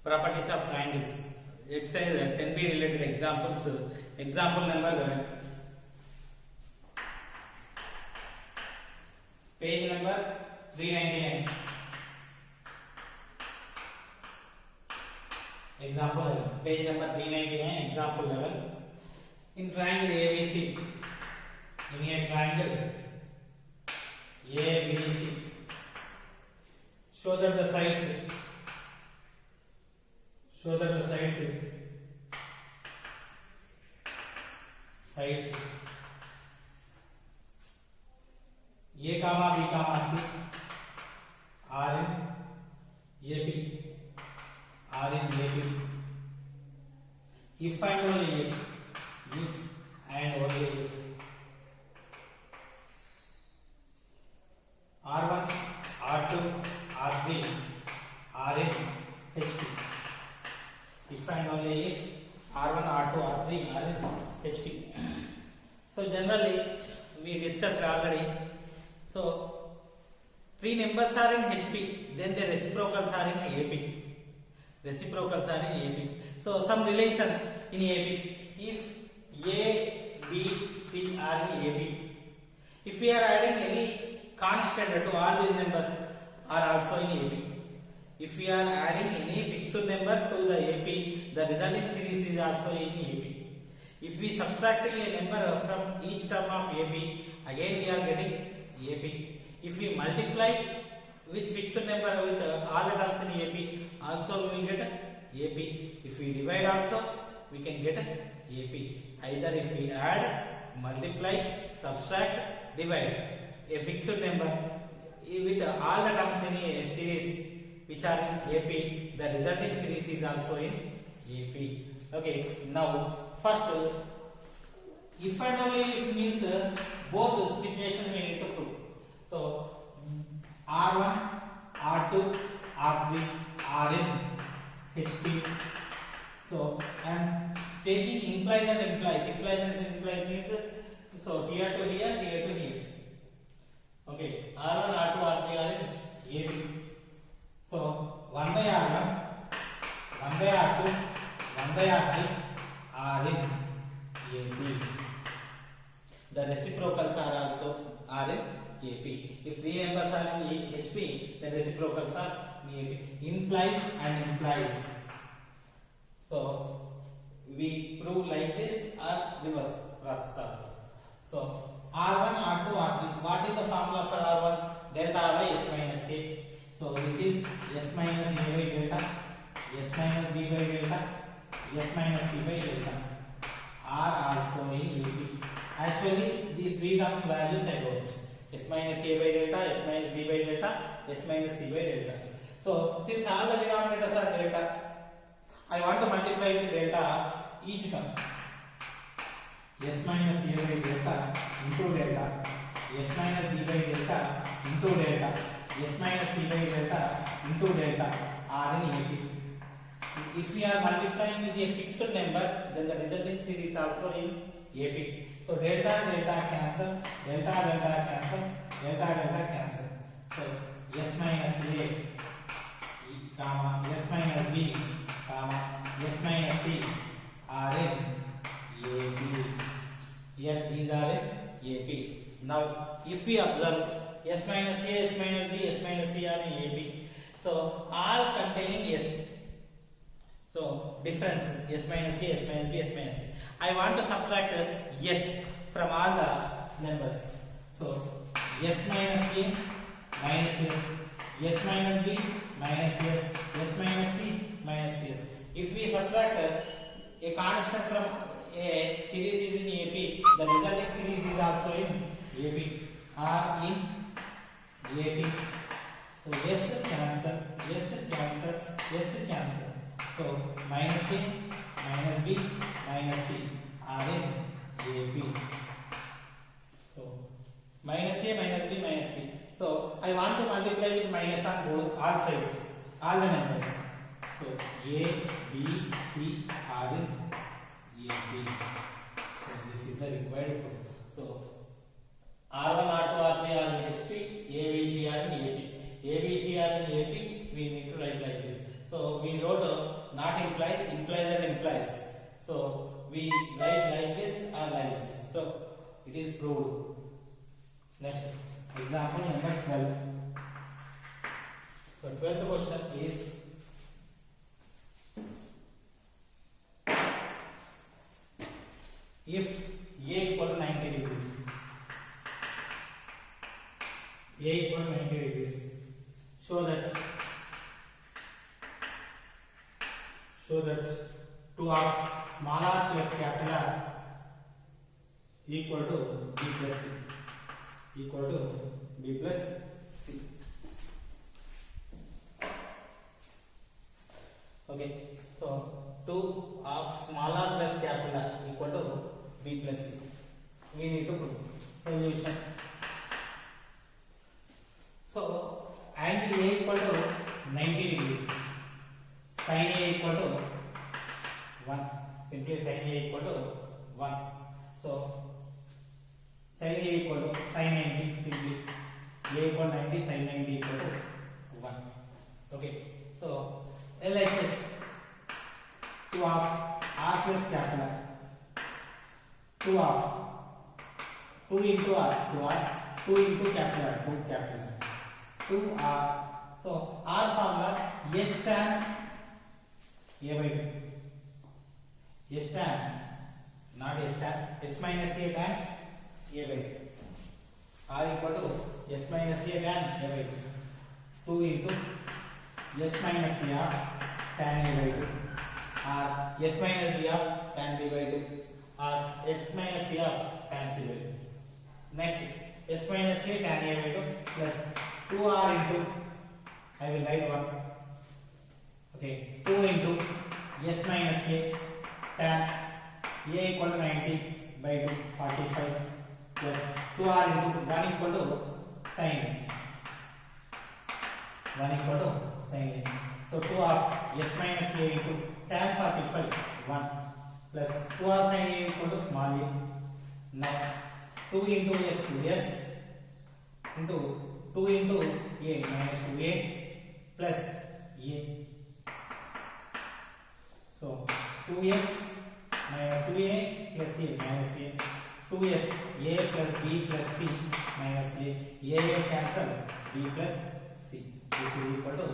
Properties of triangles. Exercise 10b related examples. Example number 11. Page number 399. Example 11. Page number 399. Example 11. In triangle ABC. In a triangle ABC. Show that the sides. Sides A comma B comma C are in AB are in AB. If and only if and only if R1 R2 R3 are in HP. If and only if R1 R2 R3 are in HP. So generally we discussed already. So three numbers are in HP, then the reciprocals are in AB. Reciprocals are in AB. So some relations in AB. If A, B, C are in AB. If we are adding any constant to all these numbers are also in AB. If we are adding any fixed number to the AP, the resulting series is also in AP. If we subtract a number from each term of AP, again we are getting AP. If we multiply with fixed number with all the terms in AP, also we will get AP. If we divide also, we can get AP. Either if we add, multiply, subtract, divide a fixed number with all the terms in a series which are in AP, the resulting series is also in AP. Okay, now first, if and only if means both situations we need to prove. So R1, R2, R3 are in HP. So I am taking implies and implies. Implies and implies means so here to here, here to here. Okay, R1, R2, R3 are in AP. So 1 by R1, 1 by R2, 1 by R3 are in AP. The reciprocals are also are in AP. If three numbers are in HP, the reciprocals are in AP. Implies and implies. So we prove like this or reverse process. So R1, R2, R3. What is the formula for R1? Delta by S minus A. So this is S minus A by delta, S minus B by delta, S minus C by delta are also in AP. Actually, these three terms values I wrote. S minus A by delta, S minus B by delta, S minus C by delta. So since all the denominators are delta, I want to multiply with delta each term. S minus A by delta into delta, S minus B by delta into delta, S minus C by delta into delta are in AP. If we are multiplying with a fixed number, then the resulting series also in AP. So delta delta cancel, delta delta cancel, delta delta cancel. So S minus A comma S minus B comma S minus C are in AP. Yes, these are in AP. Now if we observe S minus A, S minus B, S minus C are in AP. So all containing S. So difference S minus A, S minus B, S minus C. I want to subtract S from all the numbers. So S minus A minus S, S minus B minus S, S minus C minus S. If we subtract a constant from a series is in AP, the resulting series is also in AP. Are in AP. So S cancel, S cancel, S cancel. So minus A, minus B, minus C are in AP. So minus A, minus B, minus C. So I want to multiply with minus on both all sides, all the numbers. So A, B, C are in AP. So this is the required proof. So R1, R2, R3 are in HP, A, B, C are in AP. A, B, C are in AP, we need to write like this. So we wrote not implies, implies and implies. So we write like this or like this. So it is proved. Next example number 12. So 12th question is if A equal to 90 degrees. A equal to 90 degrees. Show that 2 of small r plus capital R equal to B plus C. Equal to B plus C. Okay. So 2 of small r plus capital R equal to B plus C. We need to put solution. So angle A equal to 90 degrees. Sin A equal to 1. Simply sin A equal to 1. So sin A equal to sin 90. Simply A equal to 90, sin 90 equal to 1. Okay. So LHS 2 of R plus capital R. 2 of 2 into R, 2 into capital R, 2 capital R. 2 R. So R formula S tan A by 2. S tan, not S tan, S minus A tan A by 2. R equal to S minus A tan A by 2. 2 into S minus A of tan A by 2. Or S minus B of tan B by 2. Or S minus A of tan C by 2. Next, S minus A tan A by 2 plus 2R into, I will write 1. Okay, 2 into S minus A tan A equal to 90 by 2, 45 plus 2R into 1 equal to sin A. 1 equal to sin A. So 2 of S minus A into tan 45, 1 plus 2R sin A equal to small a. Now 2 into S to S into 2 into A minus 2A plus A. So 2S minus 2A plus A minus A. 2S A plus B plus C minus A cancel B plus C. This is equal to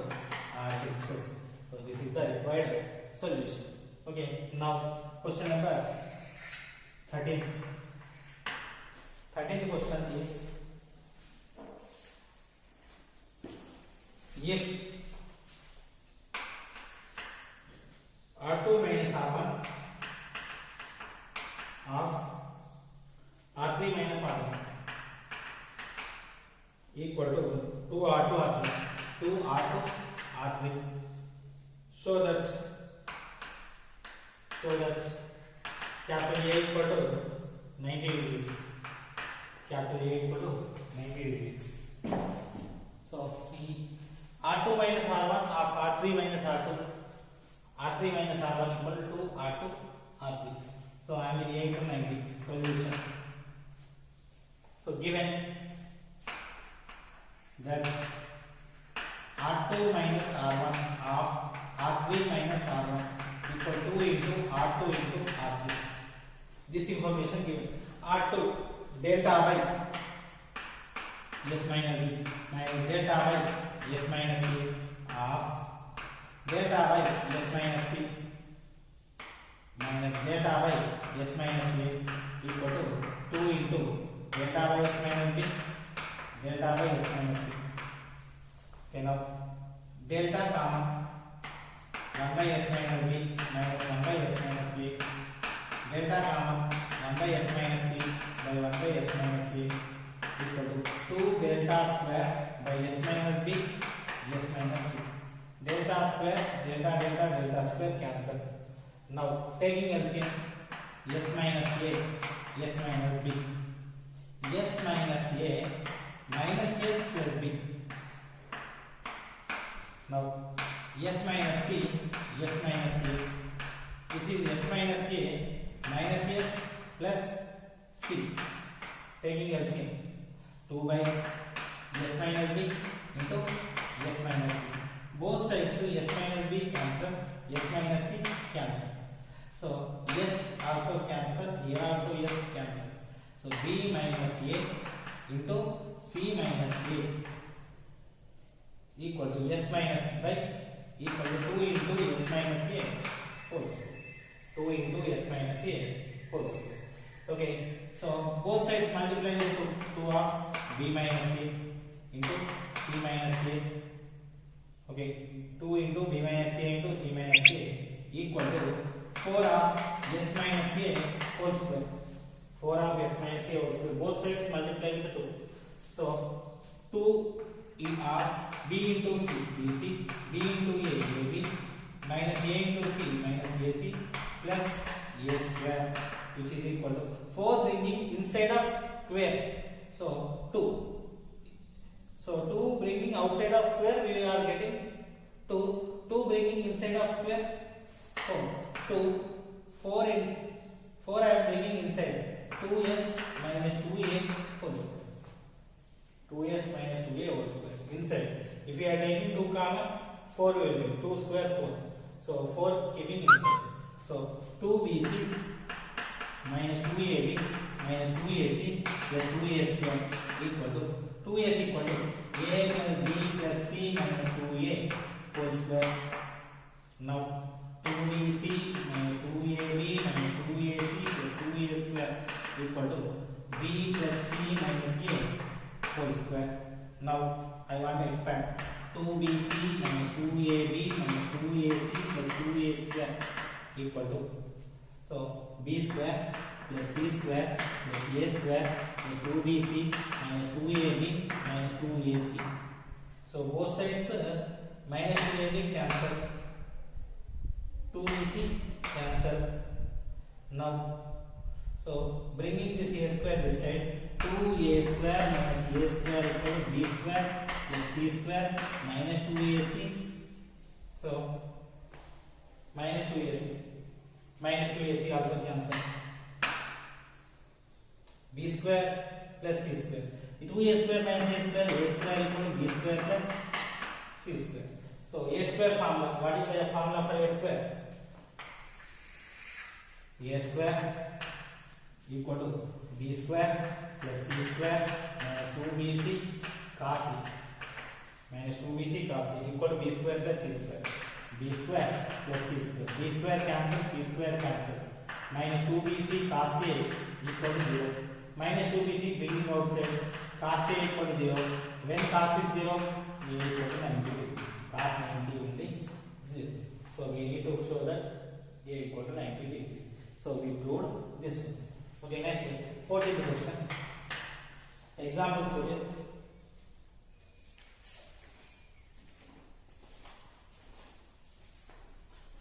RHS. So this is the required solution. Okay, now question number 13th. 13th question is if R2 minus R1 of R3 minus R1 equal to 2R2 R3. 2R2 R3. Show that capital A equal to 90 degrees. Capital A equal to 90 degrees. So R2 minus R1 of R3 minus R2. R3 minus R1 equal to R2 R3. So angle A equal to 90. Solution. So given that R2 minus R1 of R3 minus R1 equal to 2 into R2 into R3. This information given. R2 delta by S minus B minus delta by S minus A of delta by S minus C minus delta by S minus A equal to 2 into delta by S minus B delta by S minus C. Okay, now delta common 1 by S minus B minus 1 by S minus A. Delta common 1 by S minus C by 1 by S minus A equal to 2 delta square by S minus B S minus C. Delta square, delta square cancel. Now taking LCM, S minus A, S minus B. S minus A minus S plus B. Now S minus C, S minus A. This is S minus A minus S plus C. Taking LCM, 2 by S minus B into S minus C. both sides s minus b cancel, s minus c cancel. So s also cancel, here also s cancel. So b minus a into c minus a equal to s minus by equal to 2 into s minus a whole square. 2 into s minus a whole square. Okay, so both sides multiply into 2 of b minus a into c minus a. Okay, 2 into b minus a into c minus a equal to 4 of s minus a whole square. 4 of s minus a whole square. Both sides multiply into 2. So 2 of b into c, bc, b into a, ab, minus a into c, minus ac, plus a square, which is equal to 4 bringing inside of square. So 2. So 2 bringing outside of square, we are getting 2. 2 bringing inside of square, 4. 2. 4 in 4 I am bringing inside. 2s minus 2a whole square. 2s minus 2a whole square inside. If we are taking 2 common, 4 will be 2 square 4. So 4 keeping inside. So 2bc minus 2ab minus 2ac plus 2a square equal to 2s equal to a plus b plus c minus 2a whole square. Now 2bc minus 2ab minus 2ac plus 2a square equal to b plus c minus a whole square. Now I want to expand 2bc minus 2ab minus 2ac plus 2a square equal to, so b square plus c square plus a square plus 2bc minus 2ab minus 2ac. So both sides minus 2ab cancel, 2bc cancel. Now so bringing this a square this side, 2a square minus a square equal to b square plus c square minus 2ac. So minus 2ac also cancel. b square plus c square. 2a square minus a square equal to b square plus c square. So a square formula. What is the formula for a square? A square equal to b square plus c square minus 2bc cos c minus 2bc cos c equal to b square plus c square. b square plus c square. b square cancel, c square cancel. Minus 2bc cos a equal to 0. Minus 2bc bringing outside, cos a equal to 0. When cos is 0, a equal to 90 degrees. Cos 90 only 0. So we need to show that a equal to 90 degrees. So we proved this one. Okay, next 14th question. Example 14.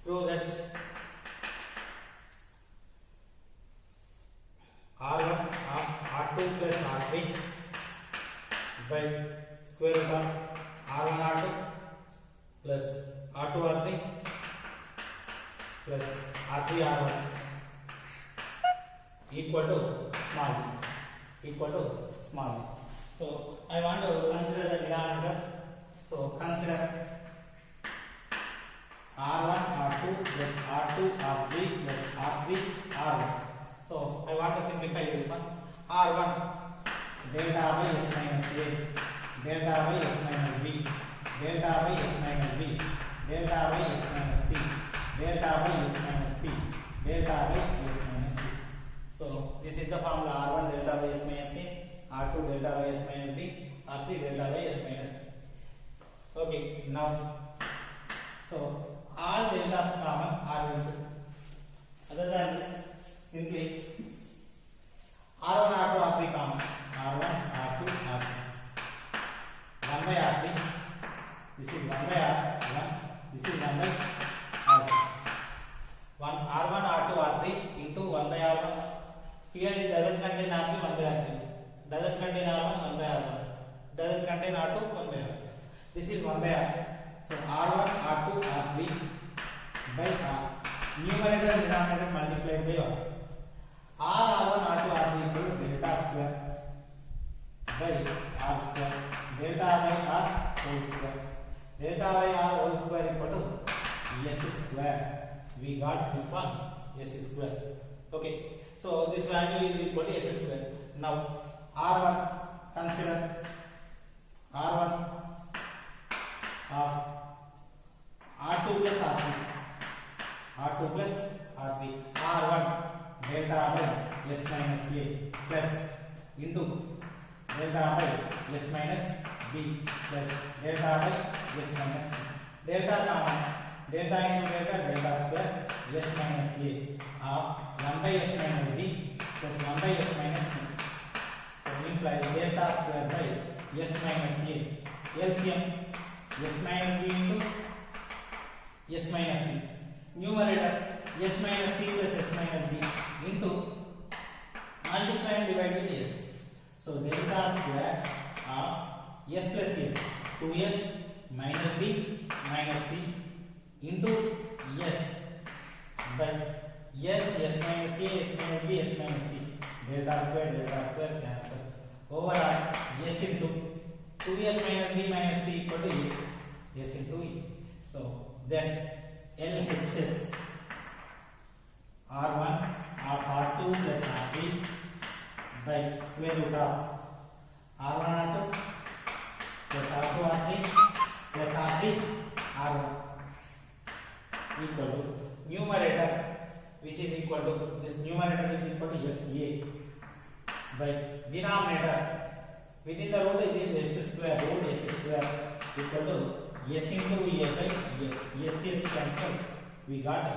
Prove that R1 of R2 plus R3 by square root of R1 R2 plus R2 R3 plus R3 R1 equal to small d. So I want to consider the denominator. So consider R1 R2 plus R2 R3 plus R3 R1. So I want to simplify this one. R1 delta by s minus a, delta by s minus b, delta by s minus b, delta by s minus c, delta by s minus c, delta by s minus c. So this is the formula. R1 delta by s minus a, R2 delta by s minus b, R3 delta by s minus c. Okay, now so all deltas common are cancelled. Other than this, simply R1 R2 R3 common. R1 R2 R3 1 by R3. This is 1 by R1. This is 1 by R2. R1 R2 R3 into 1 by R1. Here it doesn't contain R3, 1 by R3. Doesn't contain R1, 1 by R1. Doesn't contain R2, 1 by R2. This is 1 by R2. So R1 R2 R3 by R. Numerator and denominator multiplied by R. R1 R2 R3 equal to delta square by R square. Delta by R whole square. delta by r whole square equal to s square. We got this one, s square. Okay, so this value is equal to s square. Now r1, consider r1 of r2 plus r3, r2 plus r3, r1 delta by s minus a plus into delta by s minus b plus delta by s minus c. Delta common, delta into delta, delta square s minus a of 1 by s minus b plus 1 by s minus c. So implies delta square by s minus a. LCM s minus b into s minus c. Numerator s minus c plus s minus b into multiply and divide with s. So delta square of s plus s, 2s minus b minus c into s by s minus a, s minus b, s minus c. Delta square cancel. Overall s into 2s minus b minus c equal to a, s into e. So then LHS r1 of r2 plus r3 by square root of r1 r2 plus r2 r3 plus r3 r1 equal to numerator, which is equal to this numerator is equal to SA by denominator within the root it is s square, root s square equal to s into a by s. S cancel, we got a,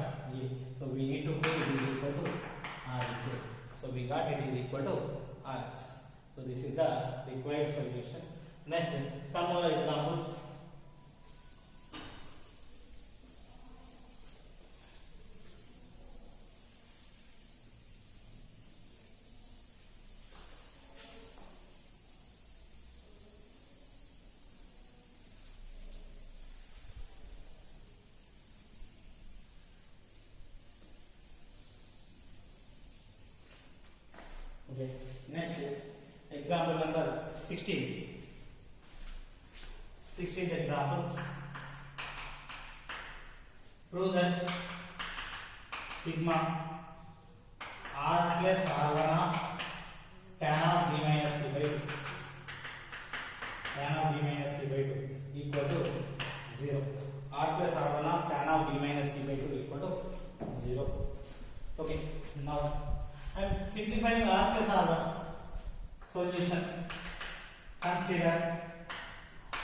so we need to put it is equal to RHS. So we got it is equal to RH. So this is the required solution. Next, some more examples. Okay. Next, example number 16. 16th example. Prove that sigma r plus r1 of tan of b minus c by 2, tan of b minus c by 2 equal to 0. R plus r1 of tan of b minus c by 2 equal to 0. Okay. Now I am simplifying r plus r1. Solution. Consider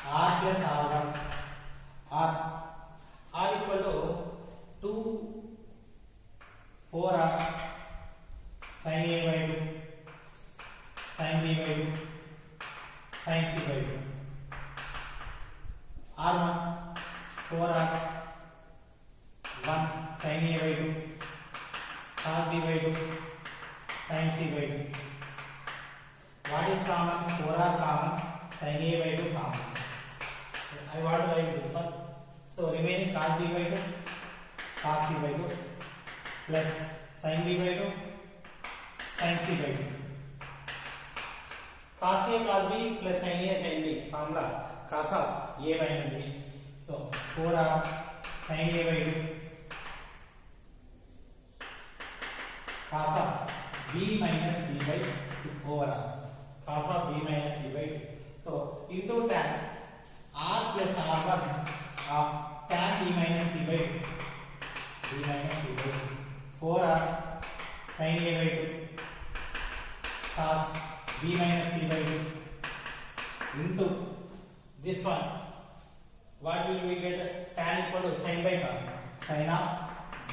r plus r1. R equal to 2 4r sin a by 2 sin b by 2 sin c by 2. R1 4r 1 sin a by 2 cos b by 2 sin c by 2. What is common? 4r common, sin a by 2 common. I want to write this one. So remaining cos b by 2, cos c by 2 plus sin b by 2, sin c by 2. Cos a cos b plus sin a sin b. Formula cos of a minus b. So 4r sin a by 2 cos of b minus c by 2 over r. Cos of b minus c by 2. So into tan r plus r1 of tan b minus c by 2. B minus c by 2. 4r sin a by 2 cos b minus c by 2 into this one. What will we get? Tan equal to sin by cos. Sin of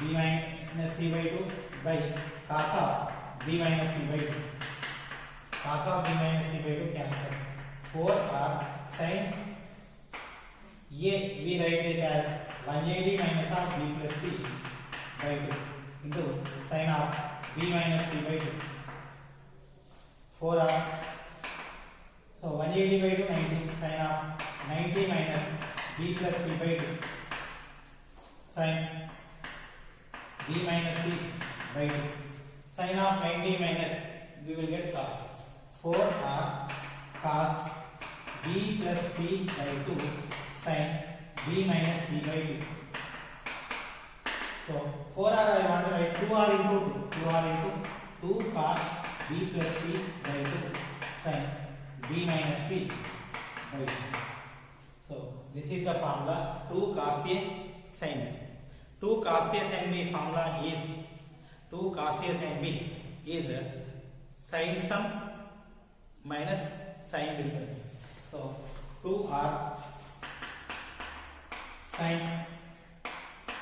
b minus c by 2 by cos of b minus c by 2. Cos of b minus c by 2 cancel. 4r sin a, we write it as 180 minus of b plus c by 2 into sin of b minus c by 2. 4r, so 180 by 2 90, sin of 90 minus b plus c by 2 sin b minus c by 2. Sin of 90 minus, we will get cos. 4r cos b plus c by 2 sin b minus c by 2. So 4r I want to write 2r into 2, 2r into 2 cos b plus c by 2 sin b minus c by 2. So this is the formula 2 cos a sin b. 2 cos a sin b formula is 2 cos a sin b is sin sum minus sin difference. So 2r sin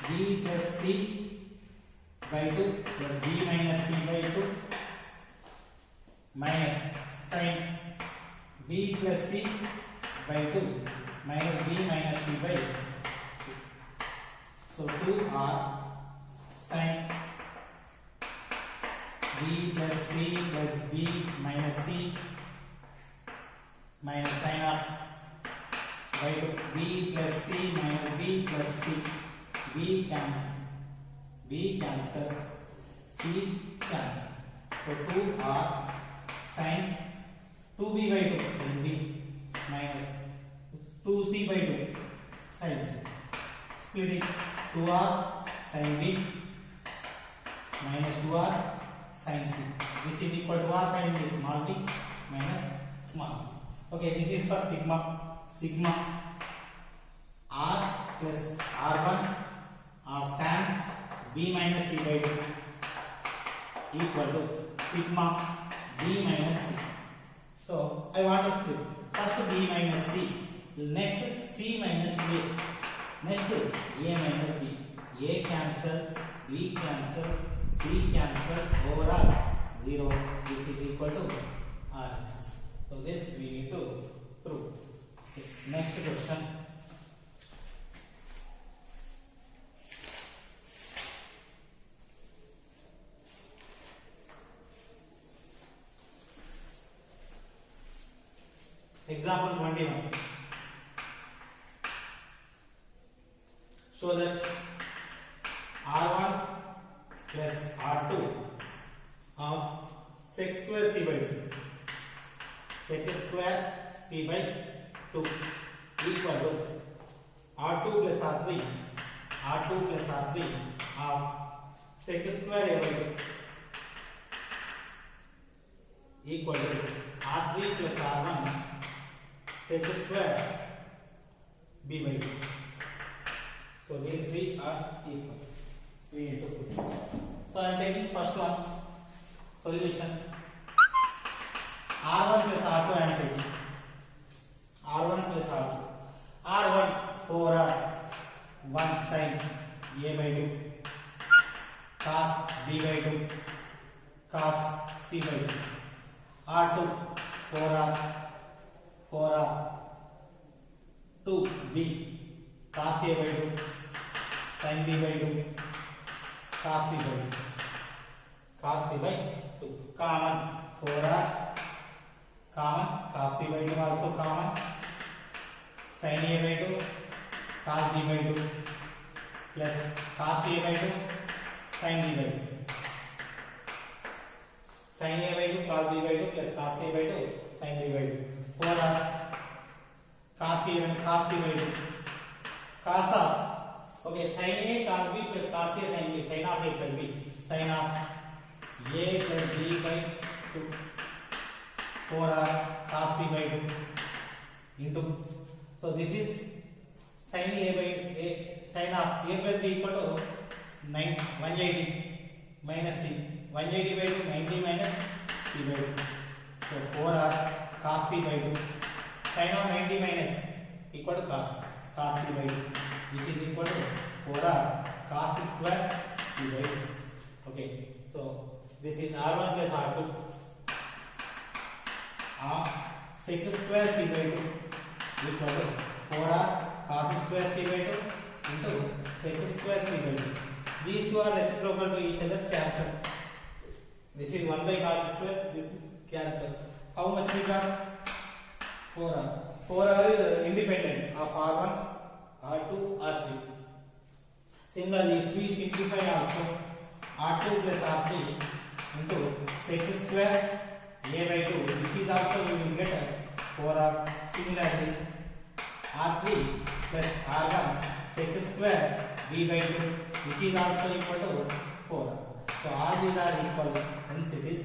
b plus c by 2 plus b minus c by 2 minus sin b plus c by 2 minus b minus c by 2. So 2r sin b plus c plus b minus c minus sin of by 2 b plus c minus b plus c, b cancel, c cancel. So 2r sin 2b by 2 sin b minus 2c by 2 sin c. Splitting 2r sin b minus 2r sin c. This is equal to r sin b small b minus small c. Okay, this is for sigma r plus r1 of tan b minus c by 2 equal to sigma b minus c. So I want to split first b minus c, next c minus a, next a minus b. A cancel, b cancel, c cancel, overall 0. This is equal to RHS. So this we need to prove. Okay. Next question. Example 21. Show that r1 plus r2 of sec square c by 2, sec square c by 2 equal to r2 plus r3, r2 plus r3 of sec square a by 2 equal to r3 plus r1 sec square b by 2. So these three are equal. We need to put. So I am taking first one. Solution. R1 plus R2 I am taking. R1 plus R2. R1 4R 1 sin A by 2 cos B by 2 cos C by 2. R2 4R 2B cos A by 2 sin B by 2 cos C by 2 cos C by 2 common 4R common cos C by 2 also common sin A by 2 cos B by 2 plus cos A by 2 sin B by 2 sin A by 2 cos B by 2 plus cos A by 2 sin B by 2 4R cos C by 2 cos of okay sin A cos B plus cos A sin B sin of A plus B sin of A plus B by 2 4R cos C by 2 into so this is sin A by A sin of A plus B equal to 180 minus C 180 by 2 90 minus C by 2 so 4R cos C by 2 sin of 90 minus equal to cos C by 2 which is equal to 4R cos square C by 2. Okay, so this is R1 plus R2 of sec square C by 2 equal to 4R cos square C by 2 into sec square C by 2. These two are reciprocal to each other, cancel. This is 1 by cos square, this cancel. How much we got? 4R. 4R is independent of R1, R2, R3. Similarly, if we simplify also R2 plus R3 into sec square A by 2, this is also we will get 4R. Similarly, R3 plus R1 sec square B by 2 which is also equal to 4R. So all these are equal, hence it is